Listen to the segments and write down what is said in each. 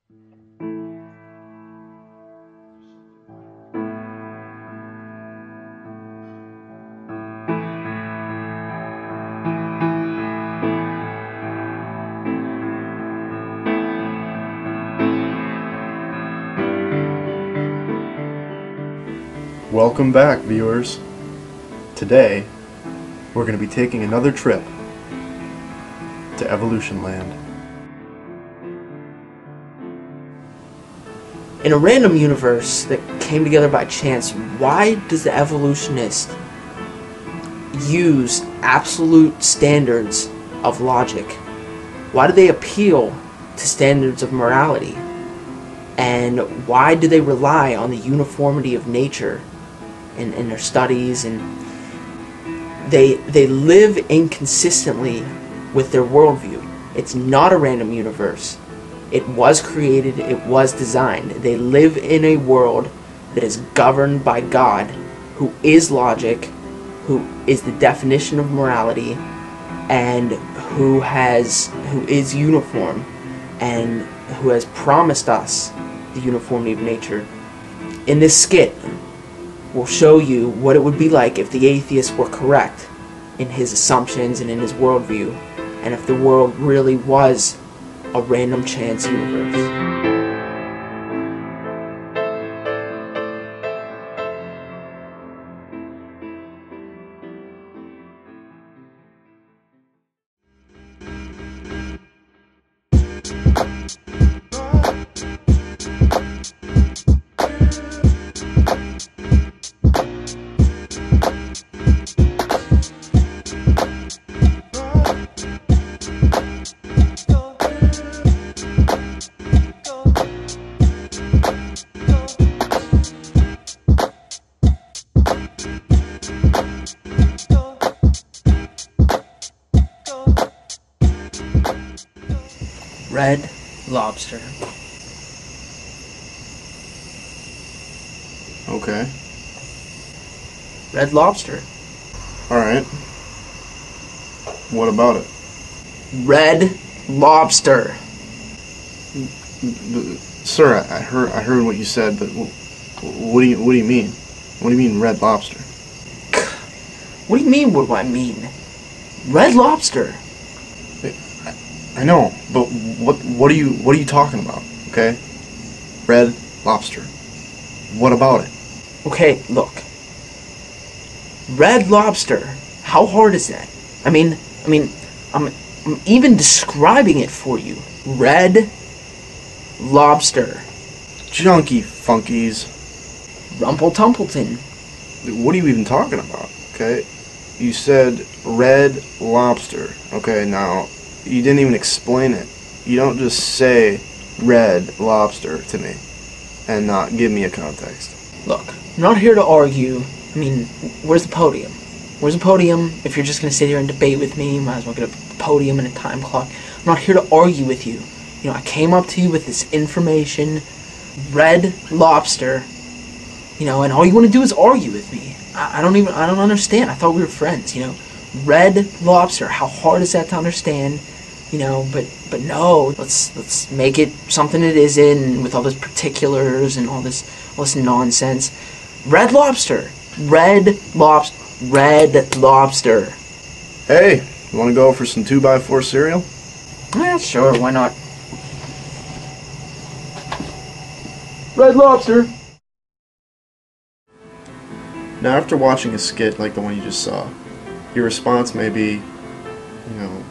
Welcome back, viewers. Today, we're going to be taking another trip to EvolutionLand. In a random universe that came together by chance, why does the evolutionist use absolute standards of logic? Why do they appeal to standards of morality? And why do they rely on the uniformity of nature in their studies? And they live inconsistently with their worldview. It's not a random universe. It was created, it was designed. They live in a world that is governed by God, who is logic, who is the definition of morality, and who is uniform, and who has promised us the uniformity of nature. In this skit, we'll show you what it would be like if the atheist were correct in his assumptions and in his worldview, and if the world really was a random chance universe. Red Lobster. Okay. Red Lobster. Alright. What about it? Red Lobster. Sir, I heard what you said, but what do you mean? What do you mean red lobster? What do you mean, what do I mean? Red Lobster. I know, but what are you talking about? Okay? Red lobster. What about it? Okay, look. Red Lobster. How hard is that? I mean, I'm even describing it for you. Red Lobster. Junkie funkies. Rumple Tumpleton. What are you even talking about? Okay? You said red lobster. Okay, now, you didn't even explain it. You don't just say red lobster to me and not give me a context. Look, I'm not here to argue. I mean, where's the podium? Where's the podium? If you're just going to sit here and debate with me, you might as well get a podium and a time clock. I'm not here to argue with you. You know, I came up to you with this information, Red Lobster, you know, and all you want to do is argue with me. I don't understand. I thought we were friends, you know. Red Lobster, how hard is that to understand? You know, but no, let's make it something it isn't, with all those particulars and all this nonsense. Red Lobster. Red Lobster. Red Lobster. Hey, you want to go for some 2x4 cereal? Yeah, sure, why not? Red Lobster. Now, after watching a skit like the one you just saw, your response may be, you know,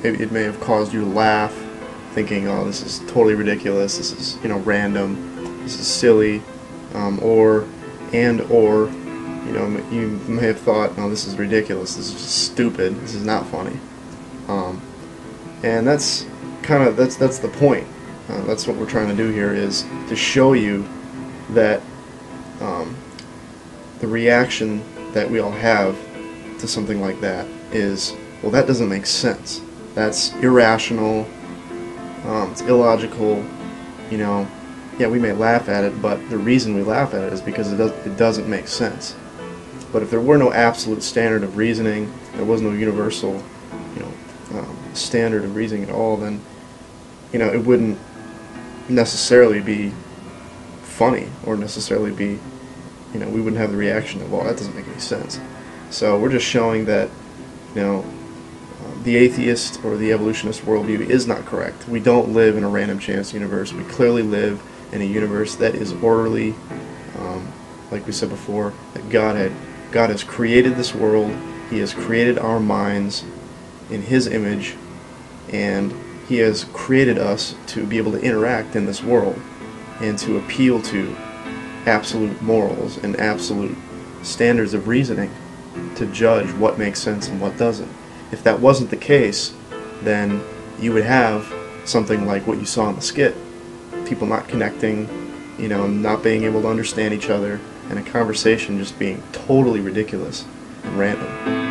maybe it may have caused you to laugh, thinking, oh, this is totally ridiculous, this is, you know, random, this is silly, or, you know, you may have thought, no, this is ridiculous, this is just stupid, this is not funny. And that's the point. That's what we're trying to do here, is to show you that the reaction that we all have to something like that is, well, that doesn't make sense. That's irrational. It's illogical. You know, yeah, we may laugh at it, but the reason we laugh at it is because it doesn't make sense. But if there were no absolute standard of reasoning, there was no universal, you know, standard of reasoning at all, then, you know, it wouldn't necessarily be funny or necessarily be, we wouldn't have the reaction of, well, that doesn't make any sense. So we're just showing that, the atheist or the evolutionist worldview is not correct. We don't live in a random chance universe. We clearly live in a universe that is orderly, like we said before, that God has created this world. He has created our minds in His image, and He has created us to be able to interact in this world and to appeal to absolute morals and absolute standards of reasoning to judge what makes sense and what doesn't. If that wasn't the case, then you would have something like what you saw in the skit. People not connecting, not being able to understand each other, and a conversation just being totally ridiculous and random.